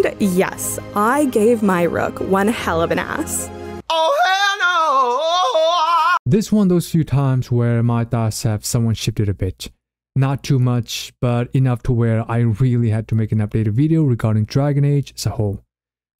And yes, I gave my rook one hell of an ass. Oh hell no! This one of those few times where my thoughts have somewhat shifted a bit. Not too much, but enough to where I really had to make an updated video regarding Dragon Age as a whole.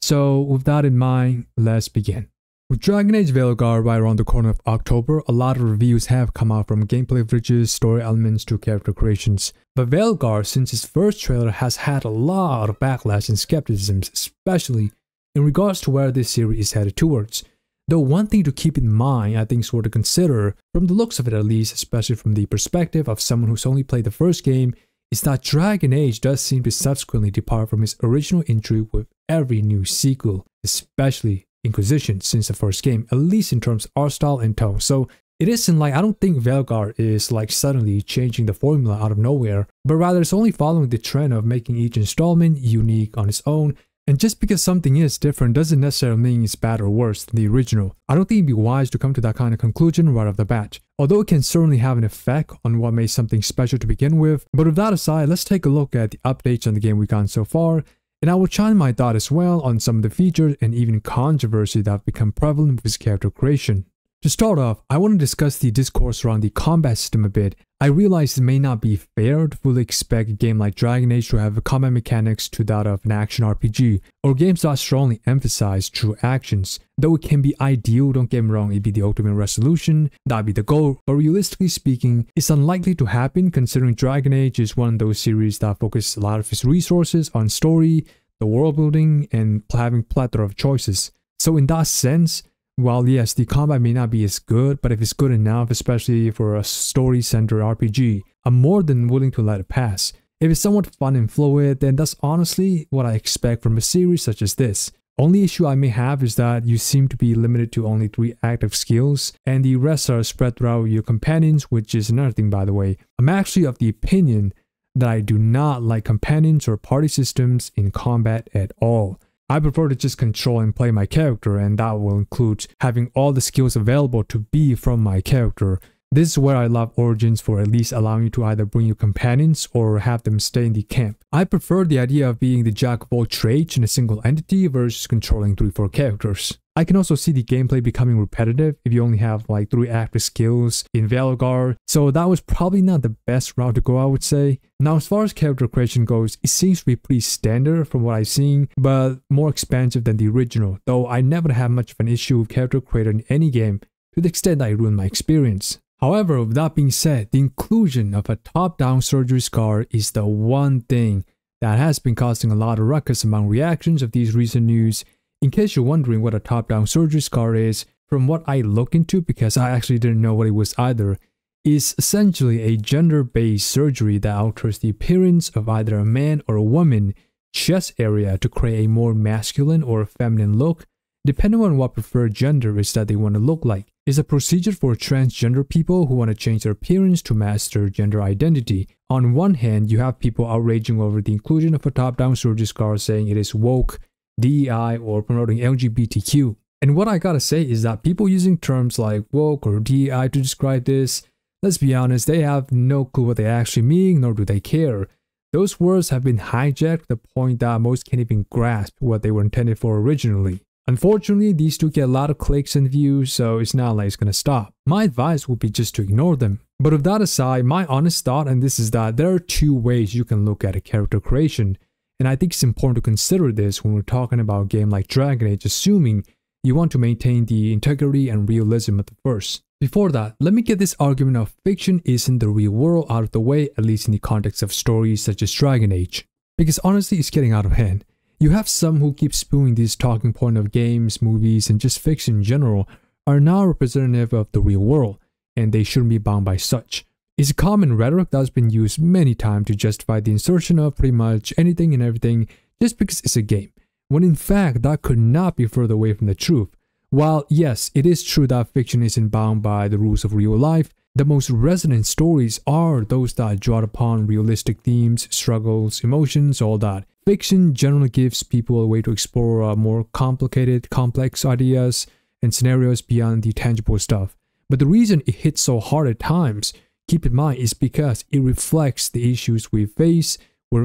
So with that in mind, let's begin. With Dragon Age Veilguard right around the corner of October, a lot of reviews have come out from gameplay bridges, story elements to character creations. But Veilguard, since its first trailer, has had a lot of backlash and skepticism, especially in regards to where this series is headed towards. Though one thing to keep in mind, I think sort of consider, from the looks of it at least, especially from the perspective of someone who's only played the first game, is that Dragon Age does seem to subsequently depart from its original intrigue with every new sequel, especially Inquisition since the first game, at least in terms of art style and tone. So it isn't like, I don't think Veilguard is like suddenly changing the formula out of nowhere, but rather it's only following the trend of making each installment unique on its own. And just because something is different doesn't necessarily mean it's bad or worse than the original. I don't think it'd be wise to come to that kind of conclusion right off the bat, although it can certainly have an effect on what made something special to begin with. But with that aside, let's take a look at the updates on the game we've gotten so far, and I will chime my thought as well on some of the features and even controversy that have become prevalent with its character creation. To start off, I want to discuss the discourse around the combat system a bit. I realize it may not be fair to fully expect a game like Dragon Age to have combat mechanics to that of an action RPG, or games that strongly emphasize true actions. Though it can be ideal, don't get me wrong, it'd be the ultimate resolution, that'd be the goal, but realistically speaking, it's unlikely to happen considering Dragon Age is one of those series that focus a lot of its resources on story, the world building, and having a plethora of choices. So in that sense, while yes, the combat may not be as good, but if it's good enough, especially for a story-centered RPG, I'm more than willing to let it pass. If it's somewhat fun and fluid, then that's honestly what I expect from a series such as this. Only issue I may have is that you seem to be limited to only 3 active skills, and the rest are spread throughout your companions, which is another thing by the way. I'm actually of the opinion that I do not like companions or party systems in combat at all. I prefer to just control and play my character, and that will include having all the skills available to be from my character. This is where I love Origins for at least allowing you to either bring your companions or have them stay in the camp. I prefer the idea of being the jack of all trades in a single entity versus controlling 3-4 characters. I can also see the gameplay becoming repetitive if you only have like 3 active skills in Veilguard, so that was probably not the best route to go, I would say. Now as far as character creation goes, it seems to be pretty standard from what I've seen, but more expansive than the original, though I never had much of an issue with character creator in any game to the extent that it ruined my experience. However, with that being said, the inclusion of a top-down surgery scar is the one thing that has been causing a lot of ruckus among reactions of these recent news. In case you're wondering what a top-down surgery scar is, from what I look into, because I actually didn't know what it was either, is essentially a gender-based surgery that alters the appearance of either a man or a woman chest area to create a more masculine or feminine look, depending on what preferred gender is that they want to look like. It's a procedure for transgender people who want to change their appearance to match their gender identity. On one hand, you have people outraging over the inclusion of a top-down surgery scar, saying it is woke, DEI, or promoting LGBTQ. And what I gotta say is that people using terms like woke or DEI to describe this, let's be honest, they have no clue what they actually mean, nor do they care. Those words have been hijacked to the point that most can't even grasp what they were intended for originally. Unfortunately, these do get a lot of clicks and views, so it's not like it's gonna stop. My advice would be just to ignore them. But with that aside, my honest thought, and this is that there are 2 ways you can look at a character creation. And I think it's important to consider this when we're talking about a game like Dragon Age, assuming you want to maintain the integrity and realism of the first. Before that, let me get this argument of fiction isn't the real world out of the way, at least in the context of stories such as Dragon Age. Because honestly, it's getting out of hand. You have some who keep spewing this talking point of games, movies, and just fiction in general are now representative of the real world, and they shouldn't be bound by such. It's a common rhetoric that's been used many times to justify the insertion of pretty much anything and everything just because it's a game, when in fact that could not be further away from the truth. While yes, it is true that fiction isn't bound by the rules of real life, the most resonant stories are those that draw upon realistic themes, struggles, emotions, all that. Fiction generally gives people a way to explore more complicated, complex ideas and scenarios beyond the tangible stuff. But the reason it hits so hard at times, keep in mind, is because it reflects the issues we're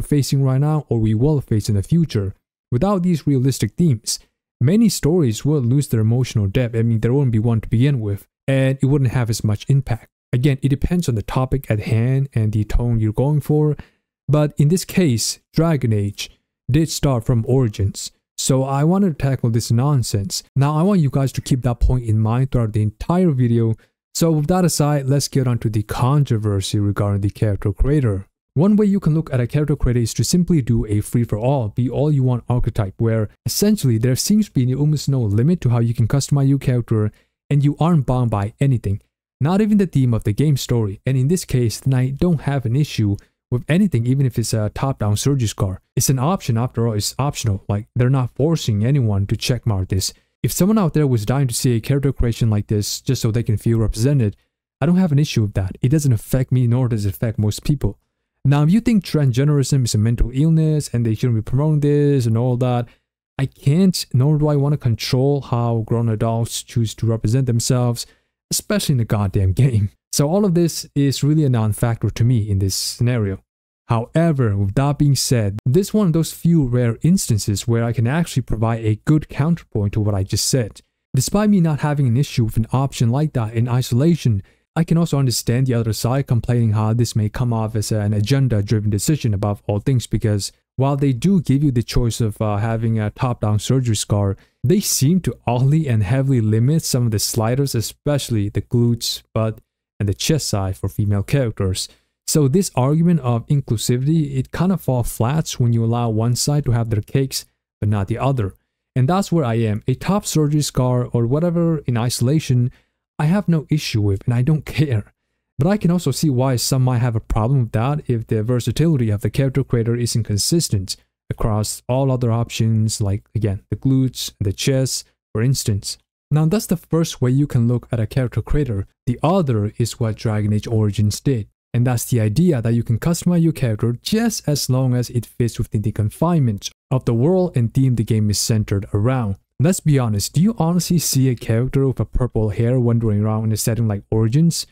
facing right now or we will face in the future. Without these realistic themes, many stories will lose their emotional depth. I mean, there wouldn't be one to begin with, and it wouldn't have as much impact. Again, it depends on the topic at hand and the tone you're going for, but in this case, Dragon Age did start from Origins. So I wanted to tackle this nonsense. Now I want you guys to keep that point in mind throughout the entire video. So with that aside, let's get on to the controversy regarding the character creator. One way you can look at a character creator is to simply do a free-for-all, be all you want archetype, where essentially there seems to be almost no limit to how you can customize your character and you aren't bound by anything, not even the theme of the game story. And in this case, then I don't have an issue with anything, even if it's a top-down surgery scar. It's an option, after all. It's optional. Like, they're not forcing anyone to checkmark this. If someone out there was dying to see a character creation like this just so they can feel represented, I don't have an issue with that. It doesn't affect me, nor does it affect most people. Now, if you think transgenderism is a mental illness and they shouldn't be promoting this and all that, I can't, nor do I want to control how grown adults choose to represent themselves, especially in the goddamn game. So all of this is really a non-factor to me in this scenario. However, with that being said, this is one of those few rare instances where I can actually provide a good counterpoint to what I just said. Despite me not having an issue with an option like that in isolation, I can also understand the other side complaining how this may come off as an agenda-driven decision above all things, because while they do give you the choice of having a top-down surgery scar, they seem to oddly and heavily limit some of the sliders, especially the glutes, butt, and the chest side for female characters. So this argument of inclusivity, it kind of falls flat when you allow one side to have their cakes but not the other. And that's where I am. A top surgery scar or whatever in isolation, I have no issue with and I don't care. But I can also see why some might have a problem with that if the versatility of the character creator isn't consistent across all other options, like again the glutes and the chest for instance. Now that's the first way you can look at a character creator. The other is what Dragon Age Origins did. And that's the idea that you can customize your character just as long as it fits within the confinement of the world and theme the game is centered around. Let's be honest, do you honestly see a character with a purple hair wandering around in a setting like Origins?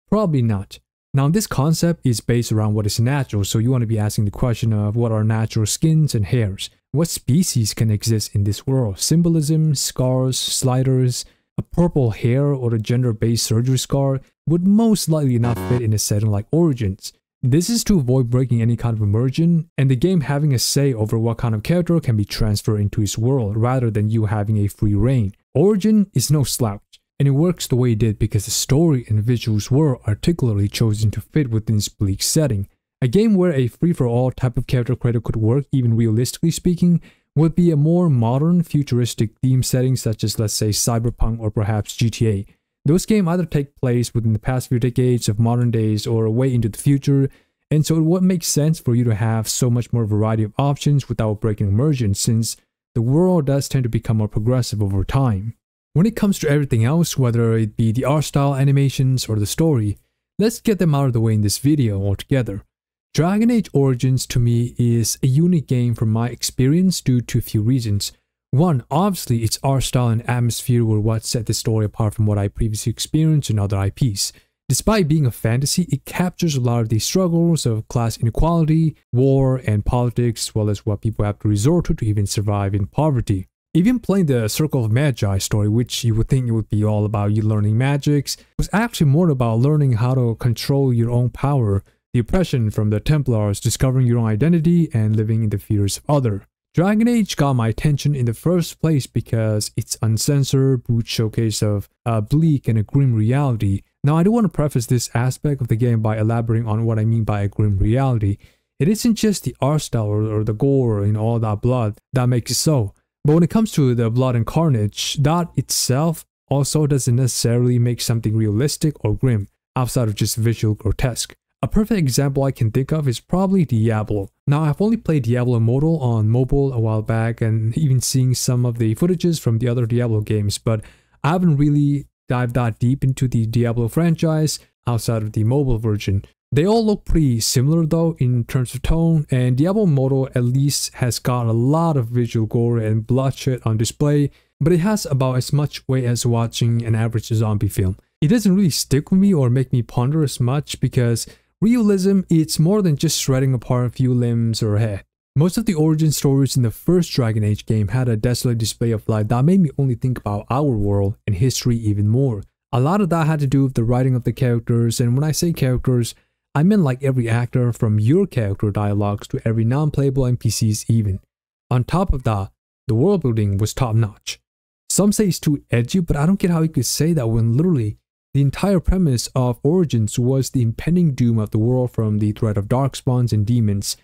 Probably not. Now this concept is based around what is natural, so you want to be asking the question of what are natural skins and hairs? What species can exist in this world? Symbolism, scars, sliders. A purple hair or a gender-based surgery scar would most likely not fit in a setting like Origins. This is to avoid breaking any kind of immersion and the game having a say over what kind of character can be transferred into its world rather than you having a free reign. Origin is no slouch, and it works the way it did because the story and visuals were articulately chosen to fit within its bleak setting. A game where a free-for-all type of character creator could work, even realistically speaking, would be a more modern, futuristic theme setting such as, let's say, Cyberpunk or perhaps GTA. Those games either take place within the past few decades of modern days or way into the future, and so it would make sense for you to have so much more variety of options without breaking immersion, since the world does tend to become more progressive over time. When it comes to everything else, whether it be the art style, animations, or the story, let's get them out of the way in this video altogether. Dragon Age Origins to me is a unique game from my experience due to a few reasons. One, obviously its art style and atmosphere were what set the story apart from what I previously experienced in other IPs. Despite being a fantasy, it captures a lot of the struggles of class inequality, war, and politics, as well as what people have to resort to even survive in poverty. Even playing the Circle of Magi story, which you would think it would be all about you learning magics, was actually more about learning how to control your own power, the oppression from the Templars, discovering your own identity, and living in the fears of others. Dragon Age got my attention in the first place because its uncensored, brute showcase of a bleak and a grim reality. Now, I do want to preface this aspect of the game by elaborating on what I mean by a grim reality. It isn't just the art style or the gore and all that blood that makes it so. But when it comes to the blood and carnage, that itself also doesn't necessarily make something realistic or grim, outside of just visual grotesque. A perfect example I can think of is probably Diablo. Now, I've only played Diablo Immortal on mobile a while back and even seeing some of the footages from the other Diablo games, but I haven't really dived that deep into the Diablo franchise outside of the mobile version. They all look pretty similar though in terms of tone, and Diablo Immortal at least has got a lot of visual gore and bloodshed on display, but it has about as much weight as watching an average zombie film. It doesn't really stick with me or make me ponder as much because Realism, it's more than just shredding apart a few limbs or a head. Most of the origin stories in the first Dragon Age game had a desolate display of life that made me only think about our world and history even more. A lot of that had to do with the writing of the characters, and when I say characters, I meant like every actor, from your character dialogues to every non-playable NPCs even. On top of that, the world building was top notch. Some say it's too edgy, but I don't get how you could say that when literally the entire premise of Origins was the impending doom of the world from the threat of darkspawns and demons.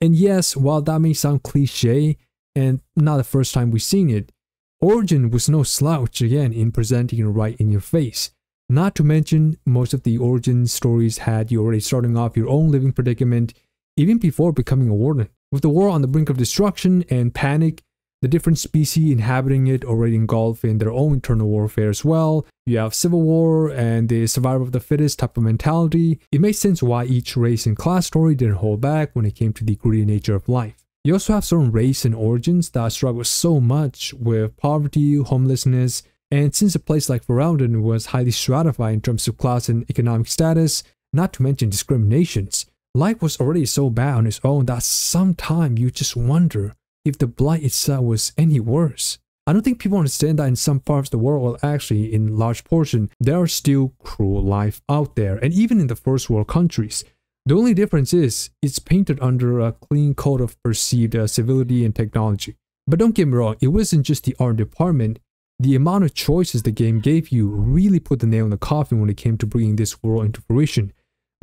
And yes, while that may sound cliche, and not the first time we've seen it, Origin was no slouch again in presenting it right in your face. Not to mention, most of the Origin stories had you already starting off your own living predicament, even before becoming a warden. With the world on the brink of destruction and panic, the different species inhabiting it already engulfed in their own internal warfare as well. You have civil war and the survival of the fittest type of mentality. It makes sense why each race and class story didn't hold back when it came to the gritty nature of life. You also have certain race and origins that struggle so much with poverty, homelessness, and since a place like Veilguard was highly stratified in terms of class and economic status, not to mention discriminations, life was already so bad on its own that sometimes you just wonder if the blight itself was any worse. I don't think people understand that in some parts of the world, well, actually in large portion, there are still cruel life out there, and even in the first world countries. The only difference is, it's painted under a clean coat of perceived civility and technology. But don't get me wrong, it wasn't just the art department. The amount of choices the game gave you really put the nail in the coffin when it came to bringing this world into fruition.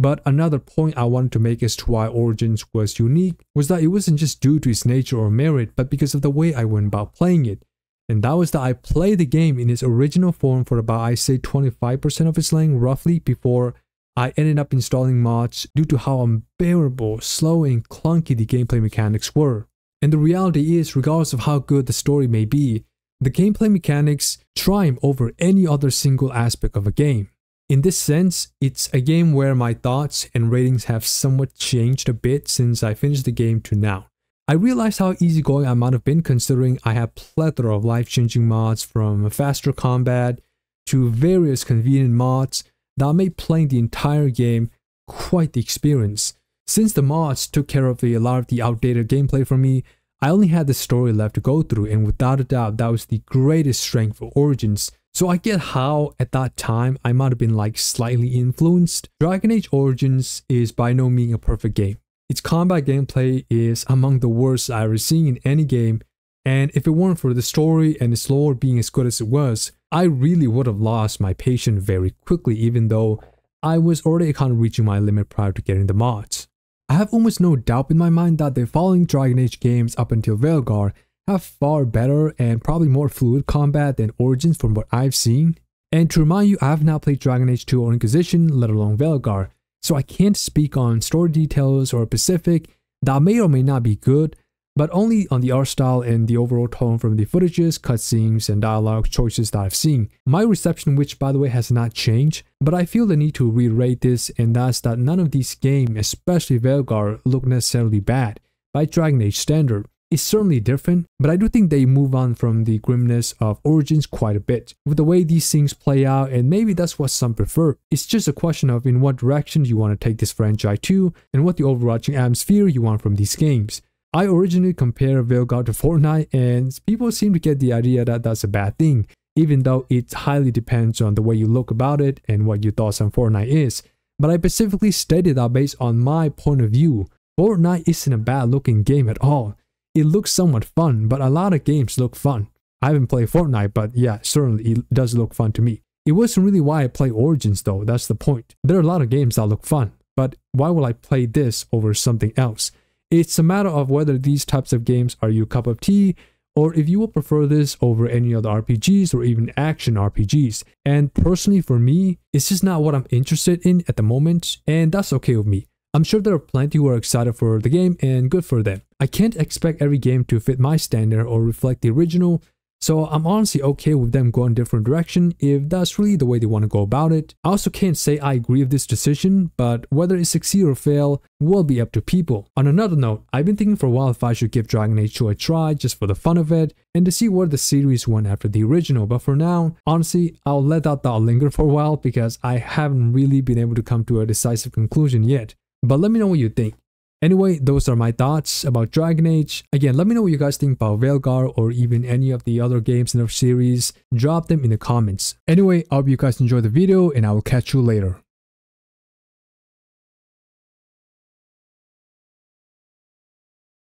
But another point I wanted to make as to why Origins was unique was that it wasn't just due to its nature or merit, but because of the way I went about playing it. And that was that I played the game in its original form for about, I say, 25% of its length roughly before I ended up installing mods due to how unbearable, slow and clunky the gameplay mechanics were. And the reality is, regardless of how good the story may be, the gameplay mechanics triumph over any other single aspect of a game. In this sense, it's a game where my thoughts and ratings have somewhat changed a bit since I finished the game to now. I realized how easygoing I might have been considering I have a plethora of life-changing mods from faster combat to various convenient mods that made playing the entire game quite the experience. Since the mods took care of a lot of the outdated gameplay for me, I only had the story left to go through, and without a doubt that was the greatest strength for Origins. So I get how at that time I might have been like slightly influenced. Dragon Age Origins is by no means a perfect game. Its combat gameplay is among the worst I've ever seen in any game, and if it weren't for the story and its lore being as good as it was, I really would have lost my patience very quickly, even though I was already kind of reaching my limit prior to getting the mods. I have almost no doubt in my mind that the following Dragon Age games up until Veilguard have far better and probably more fluid combat than Origins from what I've seen. And to remind you, I have not played Dragon Age 2 or Inquisition, let alone Veilguard, so I can't speak on story details or specific that may or may not be good, but only on the art style and the overall tone from the footages, cutscenes, and dialogue choices that I've seen. My reception, which by the way has not changed, but I feel the need to reiterate this, and that's that none of these games, especially Veilguard, look necessarily bad by Dragon Age standard. It's certainly different, but I do think they move on from the grimness of Origins quite a bit with the way these things play out, and maybe that's what some prefer. It's just a question of in what direction you want to take this franchise to and what the overarching atmosphere you want from these games. I originally compared Veilguard to Fortnite, and people seem to get the idea that that's a bad thing, even though it highly depends on the way you look about it and what your thoughts on Fortnite is. But I specifically stated that based on my point of view, Fortnite isn't a bad looking game at all. It looks somewhat fun, but a lot of games look fun. I haven't played Fortnite, but yeah, certainly it does look fun to me. It wasn't really why I play Origins though, that's the point. There are a lot of games that look fun, but why will I play this over something else? It's a matter of whether these types of games are your cup of tea, or if you will prefer this over any other RPGs or even action RPGs. And personally for me, it's just not what I'm interested in at the moment, and that's okay with me. I'm sure there are plenty who are excited for the game, and good for them. I can't expect every game to fit my standard or reflect the original, so I'm honestly okay with them going a different direction if that's really the way they want to go about it. I also can't say I agree with this decision, but whether it succeed or fail will be up to people. On another note, I've been thinking for a while if I should give Dragon Age 2 a try just for the fun of it and to see where the series went after the original, but for now, honestly, I'll let that thought linger for a while because I haven't really been able to come to a decisive conclusion yet. But let me know what you think. Anyway, those are my thoughts about Dragon Age. Again, let me know what you guys think about Veilguard or even any of the other games in our series. Drop them in the comments. Anyway, I hope you guys enjoyed the video and I will catch you later.